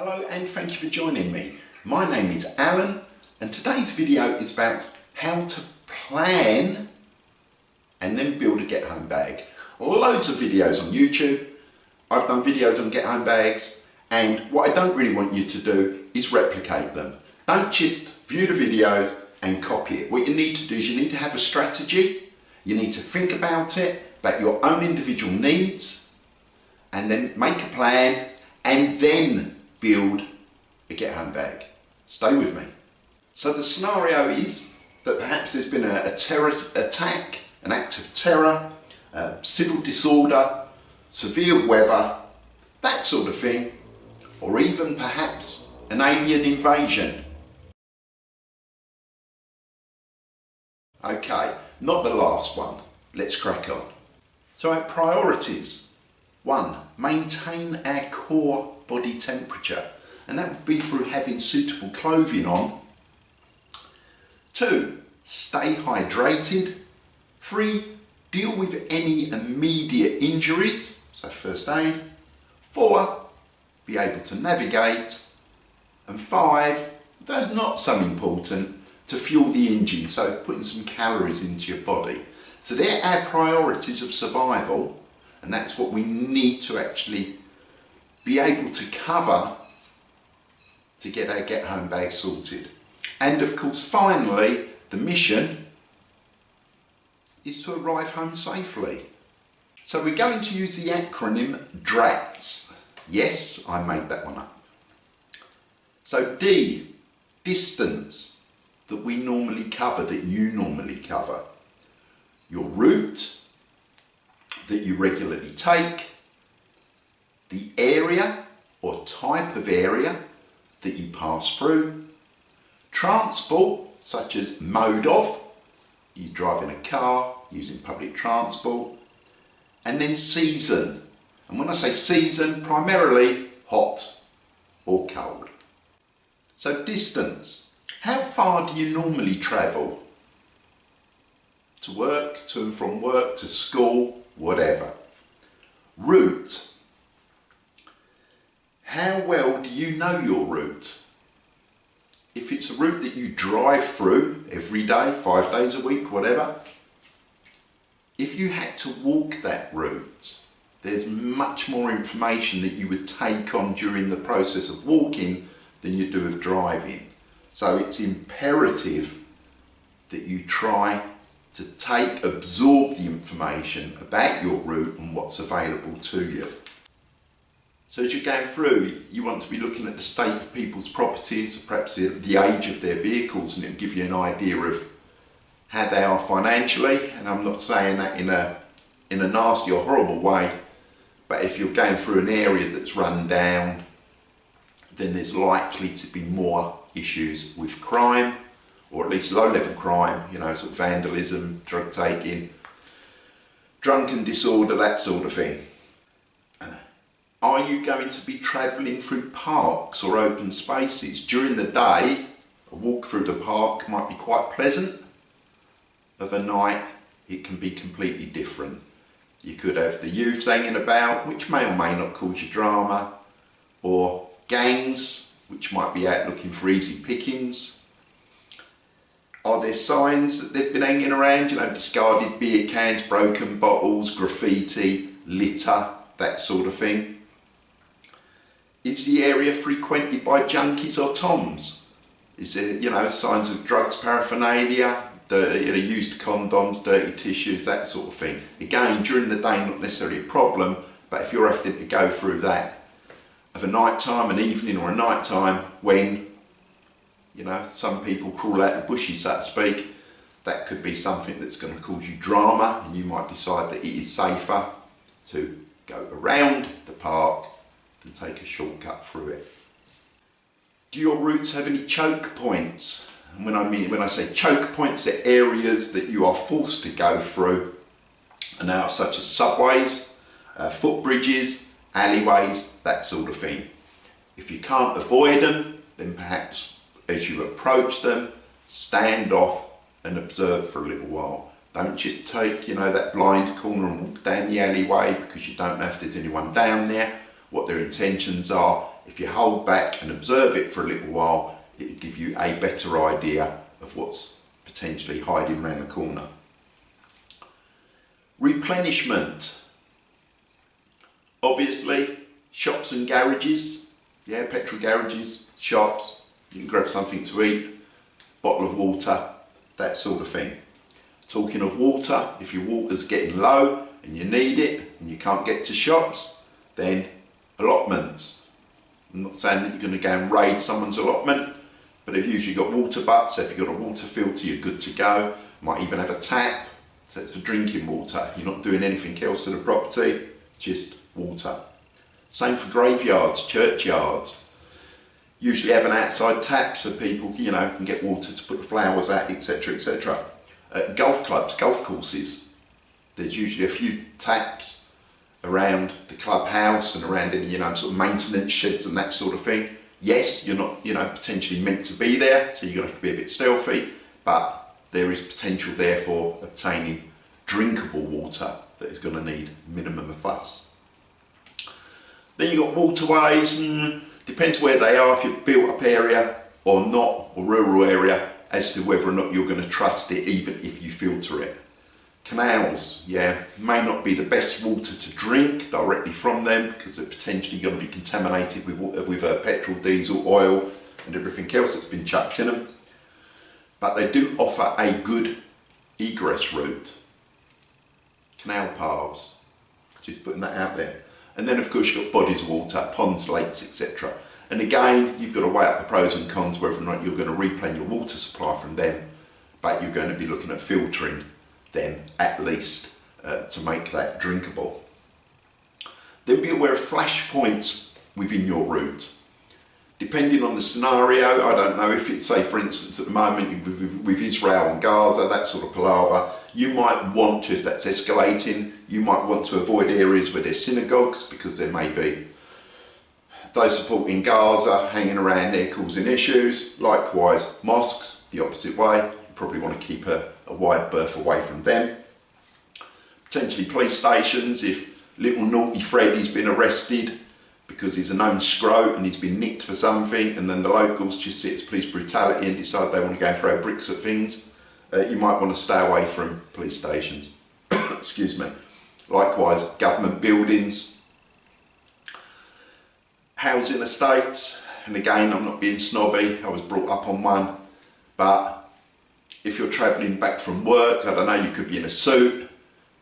Hello and thank you for joining me. My name is Alan and today's video is about how to plan and then build a get home bag. Loads of videos on YouTube. I've done videos on get home bags, and what I don't really want you to do is replicate them. Don't just view the videos and copy it. What you need to do is you need to have a strategy. You need to think about it, about your own individual needs, and then make a plan and then build a get home bag. Stay with me. So the scenario is that perhaps there's been a terror attack, an act of terror, civil disorder, severe weather, that sort of thing, or even perhaps an alien invasion. Okay, not the last one. Let's crack on. So our priorities. 1. Maintain our core body temperature, and that would be through having suitable clothing on. 2. Stay hydrated. 3. Deal with any immediate injuries, so first aid. 4. Be able to navigate. And 5, though not so important, to fuel the engine, so putting some calories into your body. So they're our priorities of survival, and that's what we need to actually be able to cover to get our get home bag sorted. And of course, finally, the mission is to arrive home safely. So we're going to use the acronym D.R.A.T.S. Yes, I made that one up. So D, distance that we normally cover, that you normally cover. Your route that you regularly take. The area or type of area that you pass through. Transport, such as mode of, you drive in a car, using public transport. And then season, and when I say season, primarily hot or cold. So distance, how far do you normally travel? To work, to and from work, to school, whatever. Route, how well do you know your route? If it's a route that you drive through every day, 5 days a week, whatever, if you had to walk that route, there's much more information that you would take on during the process of walking than you do of driving. So it's imperative that you try to absorb the information about your route and what's available to you. So as you're going through, you want to be looking at the state of people's properties, perhaps the age of their vehicles, and it'll give you an idea of how they are financially. And I'm not saying that in a nasty or horrible way, but if you're going through an area that's run down, then there's likely to be more issues with crime, or at least low-level crime, you know, sort of vandalism, drug taking, drunken disorder, that sort of thing. Are you going to be travelling through parks or open spaces? During the day, a walk through the park might be quite pleasant. Of a night, it can be completely different. You could have the youth hanging about, which may or may not cause you drama, or gangs, which might be out looking for easy pickings. Are there signs that they've been hanging around, you know, discarded beer cans, broken bottles, graffiti, litter, that sort of thing? Is the area frequented by junkies or toms? Is there, you know, signs of drugs paraphernalia, used condoms, dirty tissues, that sort of thing? Again, during the day, not necessarily a problem, but if you're having to go through that of a night time, an evening or a night time when, you know, some people crawl out the bushes, so to speak, that could be something that's going to cause you drama, and you might decide that it is safer to go around the park and take a shortcut through it. Do your routes have any choke points? And when I say choke points, they're areas that you are forced to go through, and now such as subways, footbridges, alleyways, that sort of thing. If you can't avoid them, then perhaps as you approach them, stand off and observe for a little while. Don't just take, you know, that blind corner and walk down the alleyway because you don't know if there's anyone down there, what their intentions are. if you hold back and observe it for a little while, it'll give you a better idea of what's potentially hiding around the corner. Replenishment. Obviously, shops and garages, yeah, petrol garages, shops, you can grab something to eat, bottle of water, that sort of thing. Talking of water, if your water's getting low and you need it and you can't get to shops, then allotments. I'm not saying that you're going to go and raid someone's allotment, but they've usually got water butts, so if you've got a water filter, you're good to go. Might even have a tap, so it's for drinking water. You're not doing anything else to the property, just water. Same for graveyards, churchyards. Usually have an outside tap so people, you know, can get water to put the flowers out, etc, etc. Golf clubs, golf courses, there's usually a few taps around the clubhouse and around any, you know, sort of maintenance sheds and that sort of thing. Yes, you're not, you know, potentially meant to be there, so you're going to have to be a bit stealthy, but there is potential there for obtaining drinkable water that is going to need minimum of fuss. Then you've got waterways, depends where they are, if you're built up area or not, or rural area, as to whether or not you're going to trust it even if you filter it. Canals, yeah, may not be the best water to drink directly from them because they're potentially going to be contaminated with petrol, diesel, oil and everything else that's been chucked in them. But they do offer a good egress route. Canal paths, just putting that out there. And then of course you've got bodies of water, ponds, lakes, etc. And again, you've got to weigh up the pros and cons whether or not you're going to replenish your water supply from them, but you're going to be looking at filtering them at least to make that drinkable. Then be aware of flash points within your route. Depending on the scenario, I don't know if it's, say for instance at the moment with Israel and Gaza, that sort of palaver, you might want to, if that's escalating, you might want to avoid areas where there's synagogues because there may be those supporting Gaza hanging around there causing issues. Likewise, mosques, the opposite way. You probably want to keep a wide berth away from them. Potentially police stations, if little naughty Freddy's been arrested because he's a known scrote and he's been nicked for something, and then the locals just see it's police brutality and decide they want to go and throw bricks at things, you might want to stay away from police stations. Excuse me. Likewise, government buildings, housing estates, and again, I'm not being snobby, I was brought up on one, but if you're travelling back from work, I don't know, you could be in a suit,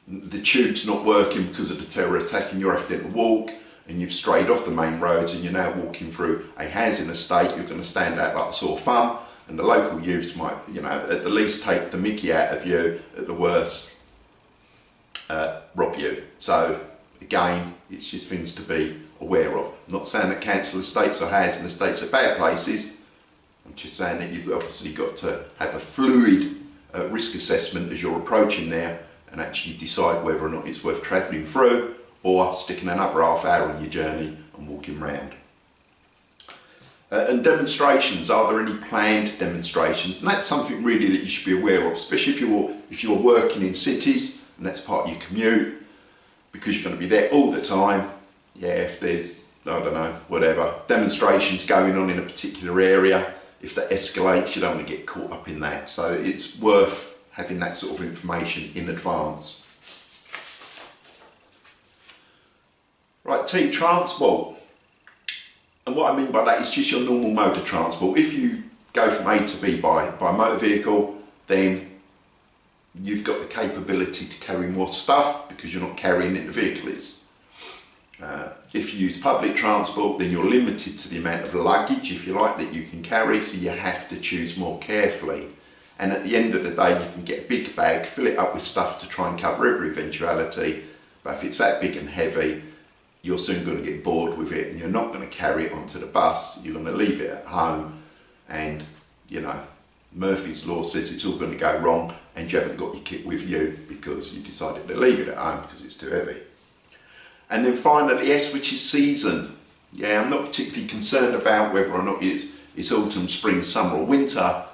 the tube's not working because of the terror attack and you're having to walk, and you've strayed off the main roads and you're now walking through a housing estate, you're going to stand out like a sore thumb, and the local youths might, you know, at the least take the mickey out of you, at the worst, rob you. So again, it's just things to be aware of. I'm not saying that council estates or housing estates are bad places, I'm just saying that you've obviously got to have a fluid risk assessment as you're approaching there and actually decide whether or not it's worth travelling through or sticking another half hour on your journey and walking round. And demonstrations, are there any planned demonstrations? And that's something really that you should be aware of, especially if you're working in cities and that's part of your commute, because you're going to be there all the time. Yeah, if there's, I don't know, whatever, demonstrations going on in a particular area, if that escalates, you don't want to get caught up in that. So it's worth having that sort of information in advance. Right, T, transport. And what I mean by that is just your normal mode of transport. If you go from A to B by motor vehicle, then you've got the capability to carry more stuff because you're not carrying it, the vehicle is. If you use public transport, then you're limited to the amount of luggage, if you like, that you can carry, so you have to choose more carefully. And at the end of the day, you can get a big bag, fill it up with stuff to try and cover every eventuality, but if it's that big and heavy, you're soon going to get bored with it and you're not going to carry it onto the bus, you're going to leave it at home, and, you know, Murphy's Law says it's all going to go wrong and you haven't got your kit with you because you decided to leave it at home because it's too heavy. And then finally, S, which is season. Yeah, I'm not particularly concerned about whether or not it's autumn, spring, summer or winter,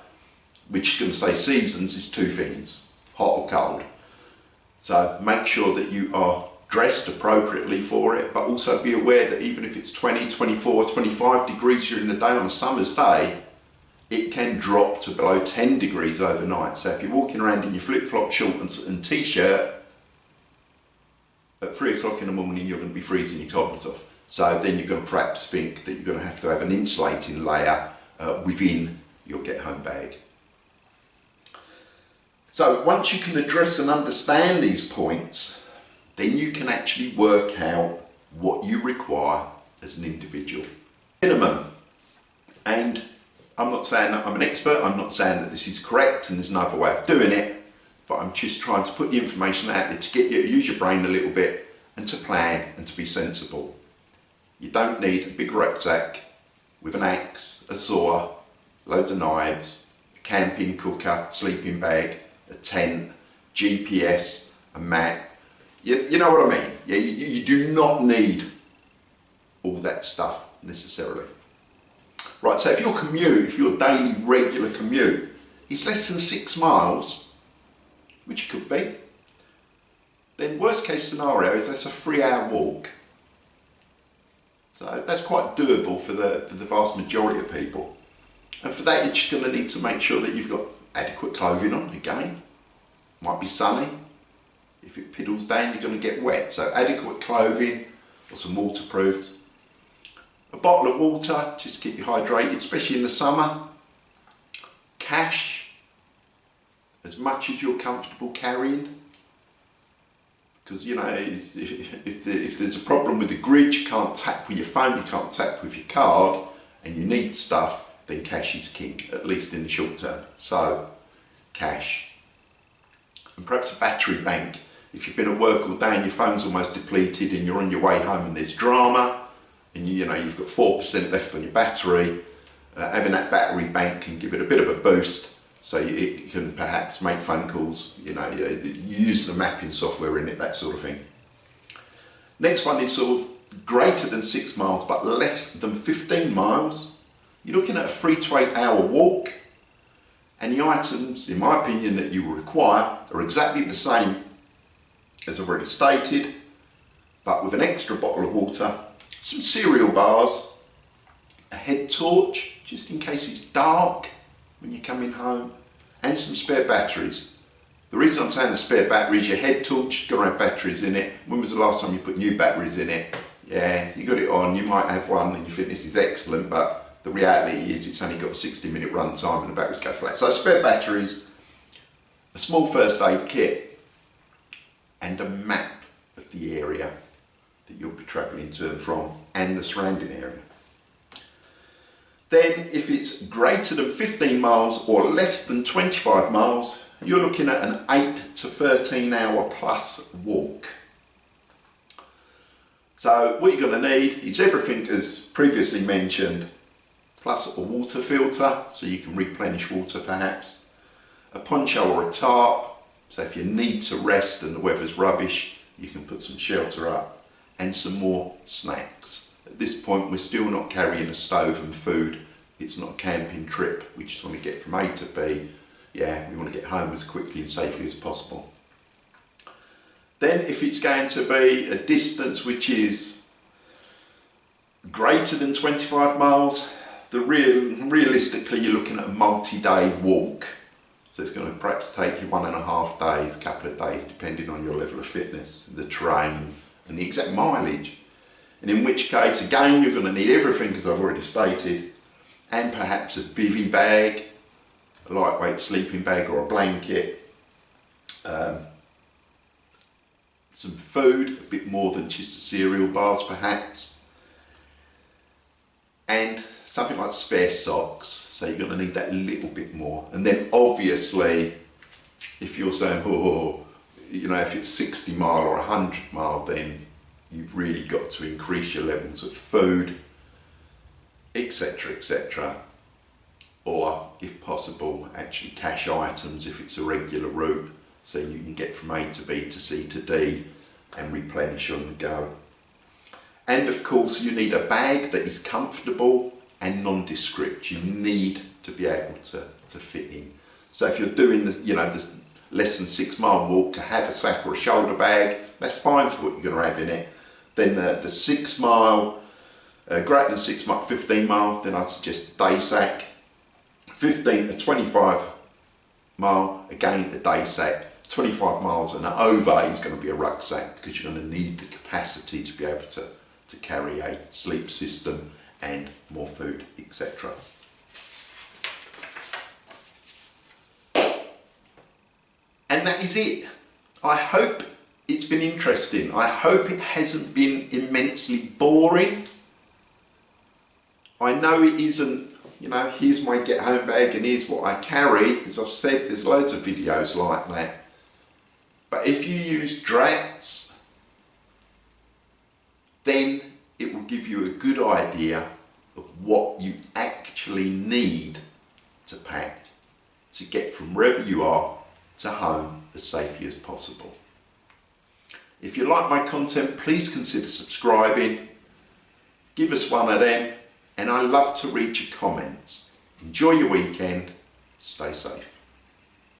which is going to say seasons is two things, hot or cold. So make sure that you are dressed appropriately for it, but also be aware that even if it's 20, 24, 25 degrees during the day on a summer's day, it can drop to below 10 degrees overnight. So if you're walking around in your flip-flop shorts and t-shirt, at 3 o'clock in the morning you're going to be freezing your toppers off. So then you're going to perhaps think that you're going to have an insulating layer within your get-home bag. So once you can address and understand these points, then you can actually work out what you require as an individual. Minimum. And I'm not saying that I'm an expert, I'm not saying that this is correct and there's no other way of doing it, but I'm just trying to put the information out there to get you to use your brain a little bit and to plan and to be sensible. You don't need a big rucksack with an axe, a saw, loads of knives, a camping cooker, sleeping bag, a tent, GPS, a map. You know what I mean? Yeah, you do not need all that stuff necessarily. Right, so if your daily regular commute is less than 6 miles, which it could be, then worst case scenario is that's a 3-hour walk. So that's quite doable for the vast majority of people. And for that, you're just going to need to make sure that you've got adequate clothing on. Again, might be sunny. If it piddles down, you're going to get wet. So adequate clothing or some waterproofs. A bottle of water, just to keep you hydrated, especially in the summer. Cash, as much as you're comfortable carrying. Because, you know, if there's a problem with the grid, you can't tap with your phone, you can't tap with your card, and you need stuff, then cash is king, at least in the short term. So, cash. And perhaps a battery bank. If you've been at work all day and your phone's almost depleted and you're on your way home and there's drama, and you know you've got 4% left on your battery, having that battery bank can give it a bit of a boost. So you can perhaps make phone calls, you know, use the mapping software in it, that sort of thing. Next one is sort of greater than 6 miles but less than 15 miles. You're looking at a 3 to 8 hour walk, and the items, in my opinion, that you will require are exactly the same as I've already stated, but with an extra bottle of water, some cereal bars, a head torch, just in case it's dark when you're coming home, and some spare batteries. The reason I'm saying the spare batteries, your head torch, got to have batteries in it. When was the last time you put new batteries in it? Yeah, you got it on, you might have one and you think this is excellent, but the reality is it's only got a 60-minute run time and the batteries go flat. So spare batteries, a small first aid kit, and a map of the area that you'll be travelling to and from, and the surrounding area. Then if it's greater than 15 miles or less than 25 miles, you're looking at an 8 to 13 hour plus walk. So what you're going to need is everything as previously mentioned, plus a water filter so you can replenish water perhaps, a poncho or a tarp, so if you need to rest and the weather's rubbish, you can put some shelter up, and some more snacks. At this point we're still not carrying a stove and food. It's not a camping trip, we just want to get from A to B. Yeah, we want to get home as quickly and safely as possible. Then if it's going to be a distance which is greater than 25 miles, realistically you're looking at a multi-day walk. So it's going to perhaps take you 1.5 days, a couple of days, depending on your level of fitness, the terrain and the exact mileage. And in which case, again, you're going to need everything, as I've already stated, and perhaps a bivvy bag, a lightweight sleeping bag or a blanket, some food, a bit more than just the cereal bars perhaps, and something like spare socks, so you're going to need that little bit more. And then obviously, if you're saying, oh, you know, if it's 60 mile or 100 mile, then you've really got to increase your levels of food, etc, etc. Or if possible, actually cache items if it's a regular route, so you can get from A to B to C to D and replenish on the go. And of course you need a bag that is comfortable and nondescript. You need to be able to fit in. So if you're doing the, you know, the less than 6 mile walk to have a sack or a shoulder bag, that's fine for what you're going to have in it. Then the 6 mile, greater than 6 mile, 15 mile, then I'd suggest day sack. 15 to 25 mile, again a day sack. 25 miles and over is going to be a rucksack, because you're going to need the capacity to be able to carry a sleep system and more food, etc. And that is it. I hope it's been interesting. I hope it hasn't been immensely boring. I know it isn't, you know, here's my get home bag and here's what I carry. As I've said, there's loads of videos like that. But if you use D.R.A.T.S, then it will give you a good idea of what you actually need to pack to get from wherever you are to home as safely as possible. If you like my content, please consider subscribing. Give us one of them, and I love to read your comments. Enjoy your weekend. Stay safe.